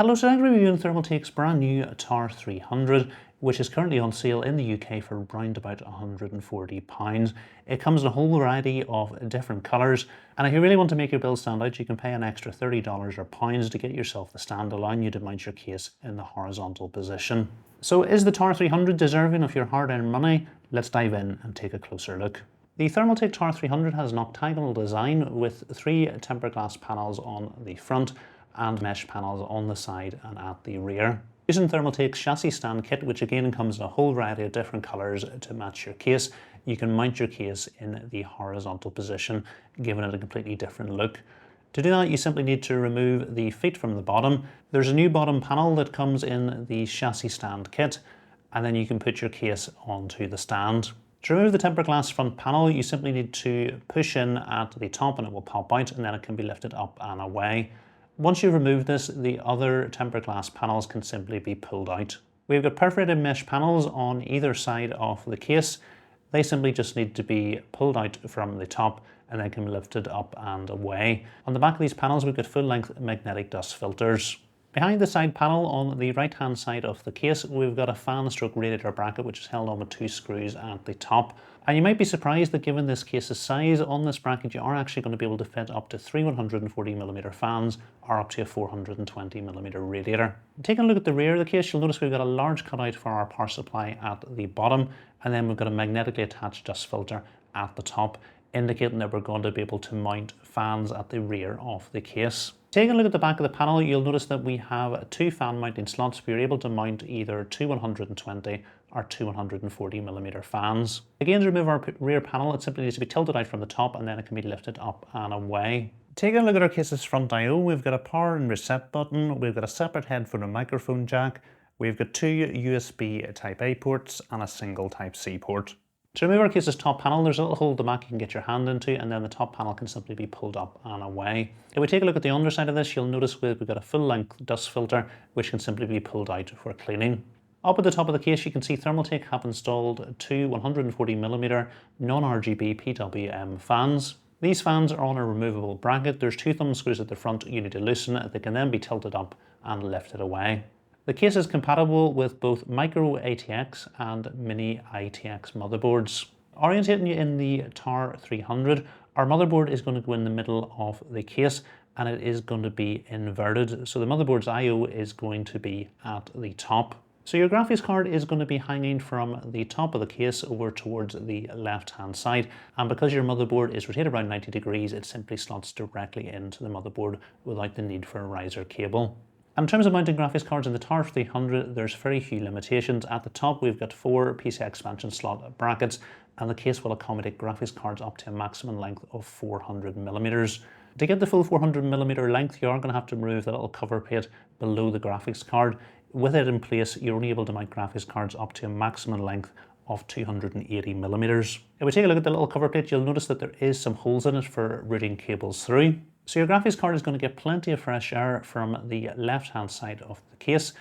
Hello, so I'm going to be reviewing Thermaltake's brand new Tower 300, which is currently on sale in the UK for around about £140. It comes in a whole variety of different colours, and if you really want to make your build stand out, you can pay an extra $30 or pounds to get yourself the stand, allowing you to mount your case in the horizontal position. So is the Tower 300 deserving of your hard-earned money? Let's dive in and take a closer look. The Thermaltake Tower 300 has an octagonal design with 3 tempered glass panels on the front and mesh panels on the side and at the rear. Using Thermaltake's chassis stand kit, which again comes in a whole variety of different colours to match your case, you can mount your case in the horizontal position, giving it a completely different look. To do that, you simply need to remove the feet from the bottom. There's a new bottom panel that comes in the chassis stand kit, and then you can put your case onto the stand. To remove the tempered glass front panel, you simply need to push in at the top and it will pop out, and then it can be lifted up and away. Once you've removed this, the other tempered glass panels can simply be pulled out. We've got perforated mesh panels on either side of the case. They simply just need to be pulled out from the top and then can be lifted up and away. On the back of these panels, we've got full-length magnetic dust filters. Behind the side panel on the right-hand side of the case, we've got a fan-stroke radiator bracket which is held on with 2 screws at the top. And you might be surprised that given this case's size, on this bracket you are actually going to be able to fit up to 3 140mm fans or up to a 420mm radiator. Taking a look at the rear of the case, you'll notice we've got a large cutout for our power supply at the bottom, and then we've got a magnetically attached dust filter at the top, indicating that we're going to be able to mount fans at the rear of the case. Taking a look at the back of the panel, you'll notice that we have 2 fan mounting slots. We're able to mount either 2 120 or 2 140mm fans. Again, to remove our rear panel, it simply needs to be tilted out from the top and then it can be lifted up and away. Taking a look at our case's front I/O, we've got a power and reset button, we've got a separate headphone and microphone jack, we've got 2 USB Type A ports and a single Type C port. To remove our case's top panel, there's a little hole at the back you can get your hand into, and then the top panel can simply be pulled up and away. If we take a look at the underside of this, you'll notice we've got a full-length dust filter which can simply be pulled out for cleaning. Up at the top of the case, you can see Thermaltake have installed 2 140mm non-RGB PWM fans. These fans are on a removable bracket. There's 2 thumb screws at the front you need to loosen. They can then be tilted up and lifted away. The case is compatible with both micro ATX and mini ITX motherboards. Orientating you in the Tower 300, our motherboard is going to go in the middle of the case and it is going to be inverted. So the motherboard's I/O is going to be at the top. So your graphics card is going to be hanging from the top of the case over towards the left-hand side. And because your motherboard is rotated around 90 degrees, it simply slots directly into the motherboard without the need for a riser cable. In terms of mounting graphics cards in the Tower 300, there's very few limitations. At the top, we've got 4 PCI expansion slot brackets, and the case will accommodate graphics cards up to a maximum length of 400mm. To get the full 400mm length, you are going to have to remove the little cover plate below the graphics card. With it in place, you're only able to mount graphics cards up to a maximum length of 280mm. If we take a look at the little cover plate, you'll notice that there is some holes in it for routing cables through. So your graphics card is going to get plenty of fresh air from the left-hand side of the case.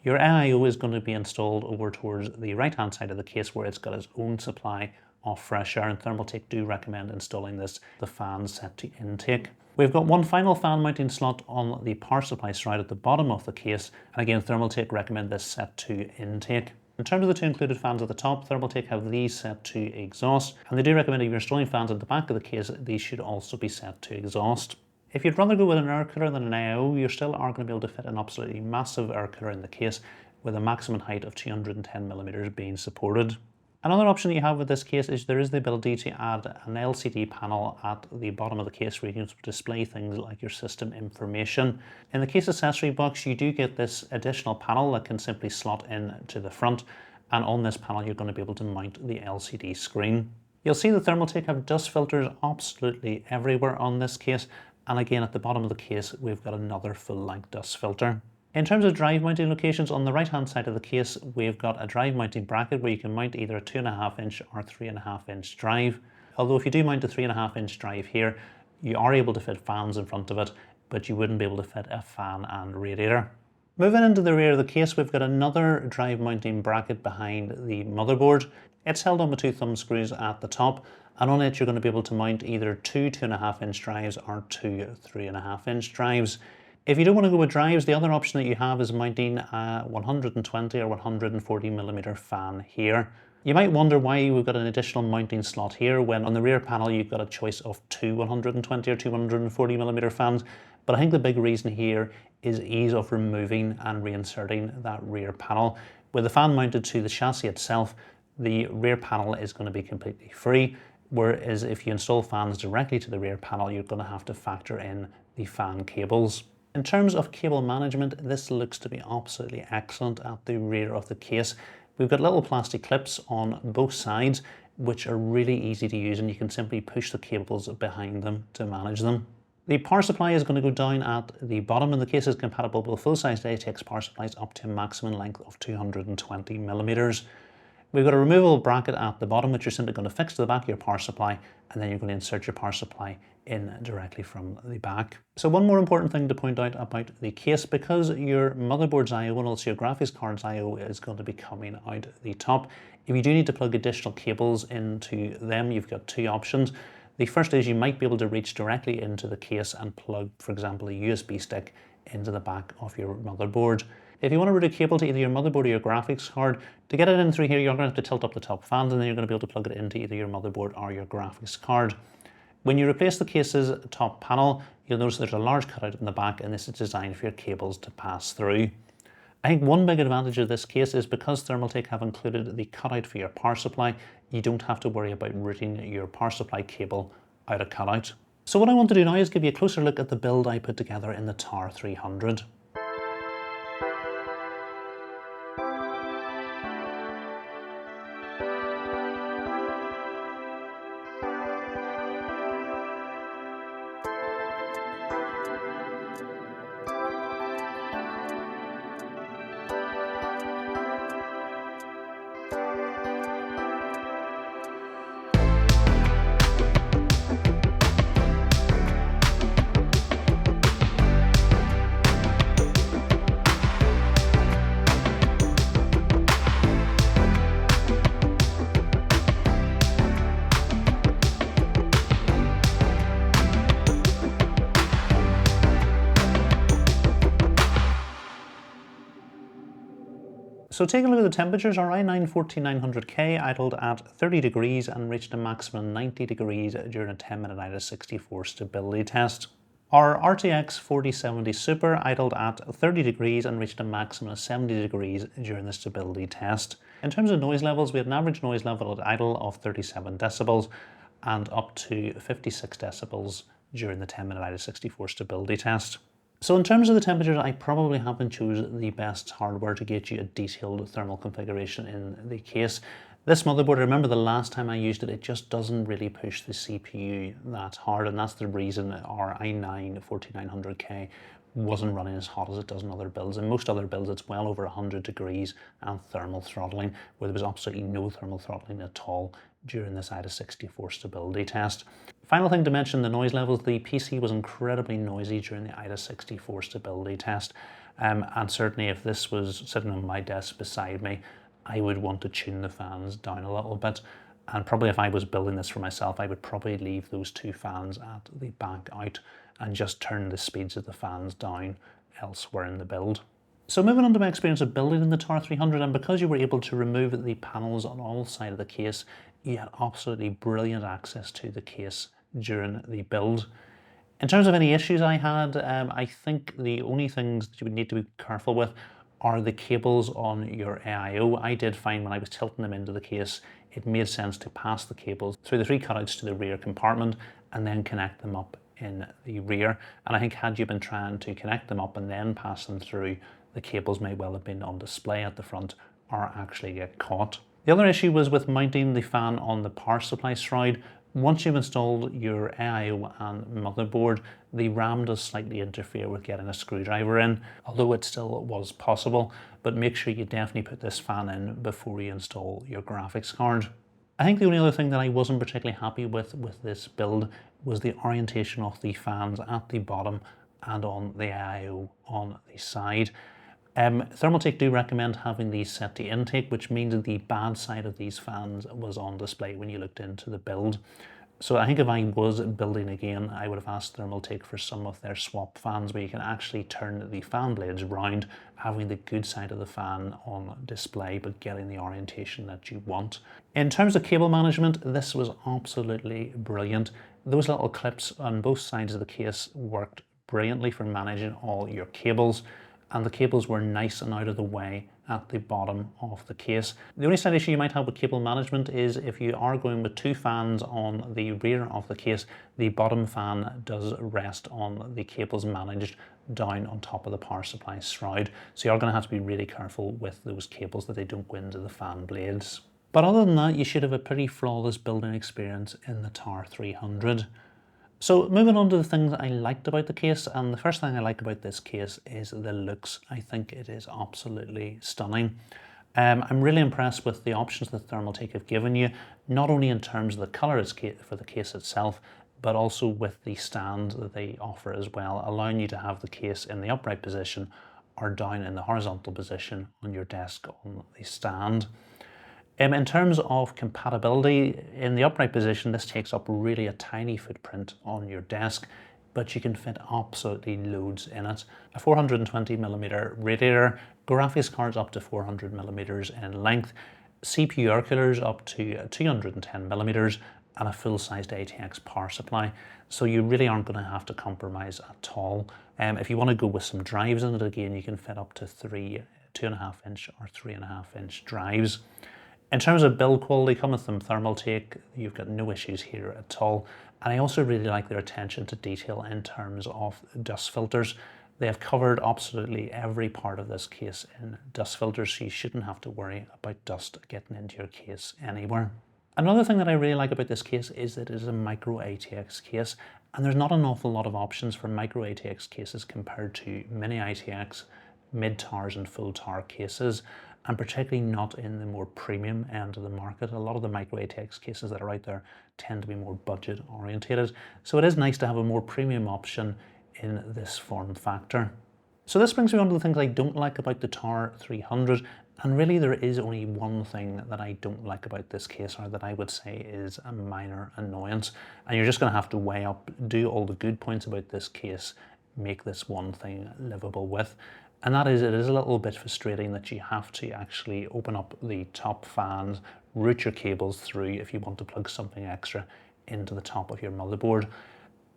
Your AIO is going to be installed over towards the right-hand side of the case where it's got its own supply of fresh air, and Thermaltake do recommend installing this, the fan set to intake. We've got 1 final fan mounting slot on the power supply side at the bottom of the case, and again Thermaltake recommend this set to intake. In terms of the 2 included fans at the top, Thermaltake have these set to exhaust, and they do recommend if you're installing fans at the back of the case, these should also be set to exhaust. If you'd rather go with an air cooler than an AIO, you still are going to be able to fit an absolutely massive air cooler in the case with a maximum height of 210mm being supported. Another option that you have with this case is there is the ability to add an LCD panel at the bottom of the case where you can display things like your system information. In the case accessory box, you do get this additional panel that can simply slot in to the front, and on this panel you're going to be able to mount the LCD screen. You'll see that Thermaltake have dust filters absolutely everywhere on this case, and again at the bottom of the case we've got another full-length dust filter. In terms of drive mounting locations, on the right hand side of the case we've got a drive mounting bracket where you can mount either a 2.5-inch or 3.5-inch drive. Although if you do mount a 3.5-inch drive here, you are able to fit fans in front of it, but you wouldn't be able to fit a fan and radiator. Moving into the rear of the case, we've got another drive mounting bracket behind the motherboard. It's held on with 2 thumb screws at the top, and on it you're going to be able to mount either 2 2.5-inch drives or 2 3.5-inch drives. If you don't want to go with drives, the other option that you have is mounting a 120 or 140mm fan here. You might wonder why we've got an additional mounting slot here when on the rear panel you've got a choice of two 120 or 240mm fans, but I think the big reason here is ease of removing and reinserting that rear panel. With the fan mounted to the chassis itself, the rear panel is going to be completely free, whereas if you install fans directly to the rear panel, you're going to have to factor in the fan cables. In terms of cable management, this looks to be absolutely excellent at the rear of the case. We've got little plastic clips on both sides, which are really easy to use, and you can simply push the cables behind them to manage them. The power supply is going to go down at the bottom, and the case is compatible with full-size ATX power supplies up to a maximum length of 220mm. We've got a removable bracket at the bottom, which you're simply going to fix to the back of your power supply, and then you're going to insert your power supply in directly from the back. So one more important thing to point out about the case, because your motherboard's I/O and also your graphics card's I/O is going to be coming out the top, if you do need to plug additional cables into them, you've got two options. The first is you might be able to reach directly into the case and plug, for example, a USB stick into the back of your motherboard. If you want to route a cable to either your motherboard or your graphics card, to get it in through here, you're going to have to tilt up the top fans, and then you're going to be able to plug it into either your motherboard or your graphics card. When you replace the case's top panel, you'll notice there's a large cutout in the back, and this is designed for your cables to pass through. I think one big advantage of this case is because Thermaltake have included the cutout for your power supply, you don't have to worry about routing your power supply cable out of cutout. So what I want to do now is give you a closer look at the build I put together in the Tower 300. So taking a look at the temperatures, our i9-14900K idled at 30 degrees and reached a maximum 90 degrees during a 10-minute AIDA64 stability test. Our RTX 4070 Super idled at 30 degrees and reached a maximum of 70 degrees during the stability test. In terms of noise levels, we had an average noise level at idle of 37 decibels and up to 56 decibels during the 10-minute AIDA64 stability test. So in terms of the temperatures, I probably haven't chosen the best hardware to get you a detailed thermal configuration in the case. This motherboard, I remember the last time I used it, it just doesn't really push the CPU that hard, and that's the reason our i9-14900K wasn't running as hot as it does in other builds. In most other builds, it's well over 100 degrees and thermal throttling, where there was absolutely no thermal throttling at all during this AIDA64 stability test. Final thing to mention, the noise levels. The PC was incredibly noisy during the AIDA64 stability test, and certainly if this was sitting on my desk beside me, I would want to tune the fans down a little bit, and probably if I was building this for myself, I would probably leave those two fans at the back out and just turn the speeds of the fans down elsewhere in the build. So moving on to my experience of building in the Tower 300, and because you were able to remove the panels on all sides of the case, you had absolutely brilliant access to the case during the build. In terms of any issues I had, I think the only things that you would need to be careful with are the cables on your AIO. I did find when I was tilting them into the case, it made sense to pass the cables through the three cutouts to the rear compartment and then connect them up in the rear. And I think had you been trying to connect them up and then pass them through, the cables may well have been on display at the front or actually get caught. The other issue was with mounting the fan on the power supply shroud. Once you've installed your AIO and motherboard, the RAM does slightly interfere with getting a screwdriver in, although it still was possible, but make sure you definitely put this fan in before you install your graphics card. I think the only other thing that I wasn't particularly happy with this build was the orientation of the fans at the bottom and on the AIO on the side. Thermaltake do recommend having these set to intake, which means that the bad side of these fans was on display when you looked into the build. So I think if I was building again, I would have asked Thermaltake for some of their swap fans where you can actually turn the fan blades round, having the good side of the fan on display, but getting the orientation that you want. In terms of cable management, this was absolutely brilliant. Those little clips on both sides of the case worked brilliantly for managing all your cables, and the cables were nice and out of the way at the bottom of the case. The only slight issue you might have with cable management is if you are going with two fans on the rear of the case, the bottom fan does rest on the cables managed down on top of the power supply shroud. So you're going to have to be really careful with those cables that they don't go into the fan blades. But other than that, you should have a pretty flawless building experience in the Tower 300. So moving on to the things I liked about the case, and the first thing I like about this case is the looks. I think it is absolutely stunning. I'm really impressed with the options that Thermaltake have given you, not only in terms of the colour for the case itself, but also with the stand that they offer as well, allowing you to have the case in the upright position or down in the horizontal position on your desk on the stand. In terms of compatibility, in the upright position, this takes up really a tiny footprint on your desk, but you can fit absolutely loads in it. A 420mm radiator, graphics cards up to 400mm in length, CPU air coolers up to 210mm, and a full-sized ATX power supply. So you really aren't going to have to compromise at all. If you want to go with some drives in it, again, you can fit up to 2.5-inch or 3.5-inch drives. In terms of build quality, coming from Thermaltake, you've got no issues here at all. And I also really like their attention to detail in terms of dust filters. They have covered absolutely every part of this case in dust filters, so you shouldn't have to worry about dust getting into your case anywhere. Another thing that I really like about this case is that it is a micro ATX case, and there's not an awful lot of options for micro ATX cases compared to mini ATX, mid-towers and full tower cases, and particularly not in the more premium end of the market. A lot of the micro ATX cases that are out there tend to be more budget orientated. So it is nice to have a more premium option in this form factor. So this brings me on to the things I don't like about the Tower 300. And really there is only one thing that I don't like about this case, or that I would say is a minor annoyance. And you're just going to have to weigh up, do all the good points about this case, make this one thing livable with. And that is, it is a little bit frustrating that you have to actually open up the top fans, route your cables through if you want to plug something extra into the top of your motherboard.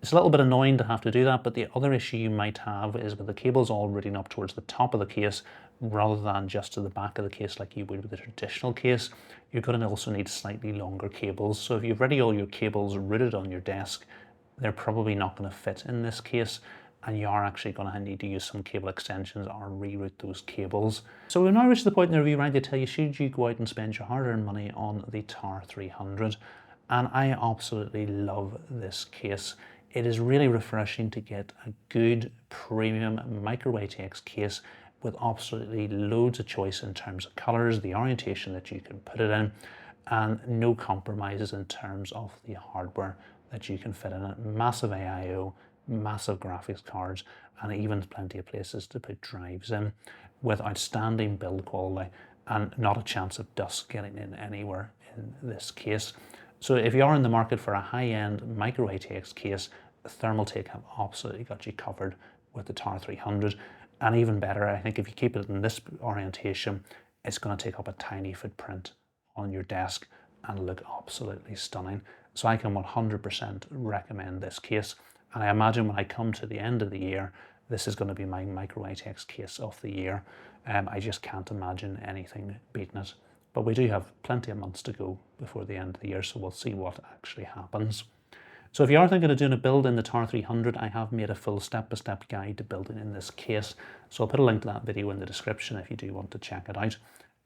It's a little bit annoying to have to do that, but the other issue you might have is with the cables all routing up towards the top of the case rather than just to the back of the case like you would with a traditional case, you're going to also need slightly longer cables. So if you've already all your cables routed on your desk, they're probably not going to fit in this case, and you are actually going to need to use some cable extensions or reroute those cables. So we've now reached the point in the review where I tell you, should you go out and spend your hard-earned money on the Tower 300? And I absolutely love this case. It is really refreshing to get a good premium micro ATX case with absolutely loads of choice in terms of colors, the orientation that you can put it in, and no compromises in terms of the hardware that you can fit in it. Massive AIO, massive graphics cards, and even plenty of places to put drives in, with outstanding build quality and not a chance of dust getting in anywhere in this case. So if you are in the market for a high-end micro ATX case, Thermaltake have absolutely got you covered with the Tower 300. And even better, I think if you keep it in this orientation, it's going to take up a tiny footprint on your desk and look absolutely stunning. So I can 100% recommend this case. And I imagine when I come to the end of the year, this is going to be my micro ATX case of the year. I just can't imagine anything beating it. But we do have plenty of months to go before the end of the year, so we'll see what actually happens. So if you are thinking of doing a build in the Tower 300, I have made a full step-by-step guide to building in this case. So I'll put a link to that video in the description if you do want to check it out.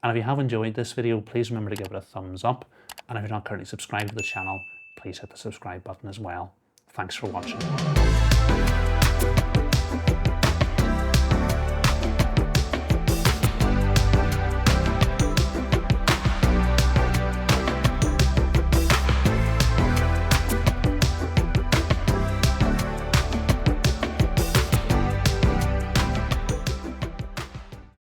And if you have enjoyed this video, please remember to give it a thumbs up. And if you're not currently subscribed to the channel, please hit the subscribe button as well. Thanks for watching.